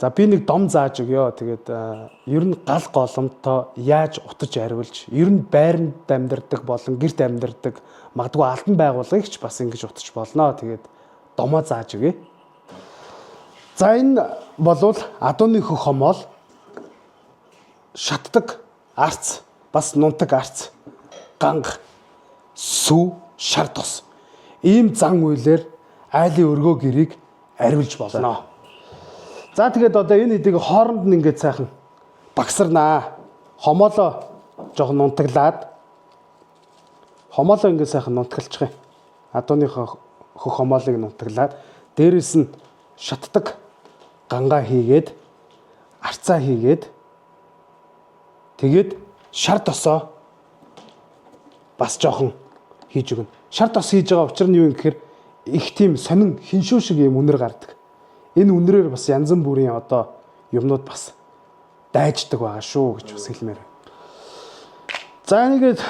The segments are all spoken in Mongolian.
За би нэг дом зааж өгөө. Тэгээд ер нь гал голомтоо яаж утаж ариулж, ер нь байранд амьдардаг болон гэрт амьдардаг магадгүй албан байгууллагыг ч бас ингэж утаж болно. Тэгээд домоо зааж өгье. За энэ болвол адууны хөх хомоол шатдаг арц, бас нунтаг арц, ганга, сүв, шар тос. Ийм зан үйлээр айлын өргөө гэрийг ариулж болно. За тэгээд одоо энэ хэдийг хооронд нь ингээд сайхан багсарнаа. Хомоолоо жоохон нунтаглаад хомоолоо ингээд сайхан нунтгалчих юм. Адууныхоо хөх хомоолыг нунтаглаад дээрэс нь шатдаг гангаа хийгээд арцаа хийгээд тэгээд шар тосоо бас жоохон хийж өгнө. Шар тос хийж байгаа учир нь юу юм гэхээр их тийм сонин хиншүү шиг юм үнэр гардаг. Энэ үнрээр бас янз бүрийн одоо юмнууд бас дайждаг байгаа шүү гэж бас хэлмээр байна. За нэгэд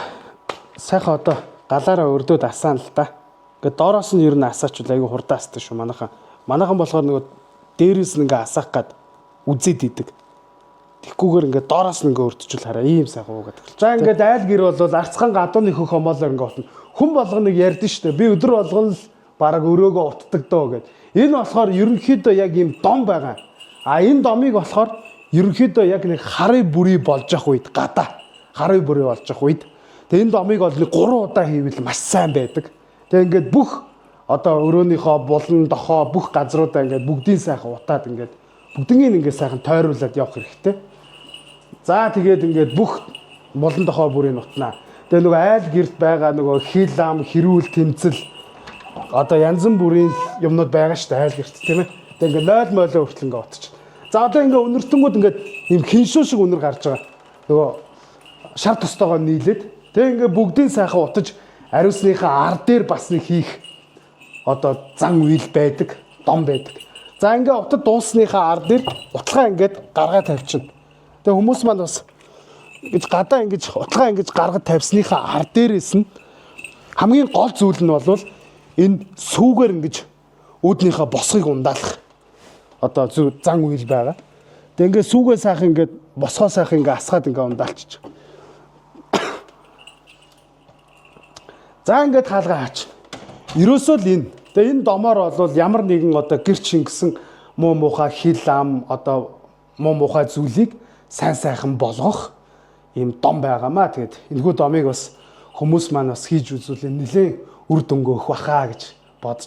сайхан одоо галаараа өрдөөд асаана л да. Ингээд доороос нь ер нь асаачвал айгүй хурдан асдаг шүү манайхан. Манайхан болохоор нөгөө дээрээс нь ингээ асаах гад үзээд идэг. Тэгхгүйгээр ингээ доороос нь ингээ өртөжүүл хараа ийм сайхан уугаад эхэлж. За ингээд айл гэр бол арцхан гадууны хөх хомоолоор ингээ утна. Хүн болгоныг ярьдэн штэ. Би өдөр болгон л бараг өрөөгөө утдаг доо гэд. Энэ болохоор ерөнхийдөө яг ийм дом байгаа. А энэ домыг болохоор ерөнхийдөө яг нэг харын бүрий болж ах үед гадаа харын бүрий болж ах үед тэгээ энэ домыг бол нэг 3 удаа хийвэл маш сайн байдаг. Тэгээ ингээд бүх одоо өрөөнийхөө булан дохоо бүх газруудаа ингээд бүгдийн сайхан утаад ингээд бүгднийг ингээд сайхан тойруулаад явах хэрэгтэй. За тэгээд ингээд бүх булан дохоо бүрийг утнаа. Тэгээ нөгөө айл гэрт байгаа нөгөө хил ам хэрүүл тэмцэл одоо янз бүрийн юмнууд байгаа шүү дээ айл гэрт тийм ээ. Тэгээ ингээд 0 молоо хүртэл ингээд утчих. За одоо ингээд өнөртөнгүүд ингээд юм хиншүү шиг үнэр гарч байгаа. Нөгөө шар тостойгоо нийлээд тэгээ ингээд бүгдийн сайхан утаж ариусныхаа ар дээр бас нэг хийх одоо зан үйл байдаг, дом байдаг. За ингээд утад дуусныхаа ар дээр утлагаа ингээд гаргаад тавьчихна. Тэгээ хүмүүс маань бас гэж гадаа ингэж утгаа ингэж гаргаж тавьсныхаа ар дээрээс нь хамгийн гол зүйл нь бол энэ сүүгээр ингэж үүднийхээ босгыг ундаалах одоо зан үйл байгаа. Тэгээ ингээд сүүгээ сайхан ингээд босгоо сайхан ингээд асгаад ингээд ундаалчих. За ингээд хаалгаа хаач. Ерөөсөө л энэ. Тэгээ энэ домоор бол ямар нэгэн одоо гэр чингсэн муу муухай хил ам одоо муу муухай зүйлийг сайн сайхан болгох ийм дом байгаамаа. Тэгээд энэхүү домыг бас хүмүүс маань бас хийж үзвэл нэлээд үр дүнг өгөх баха гэж бодож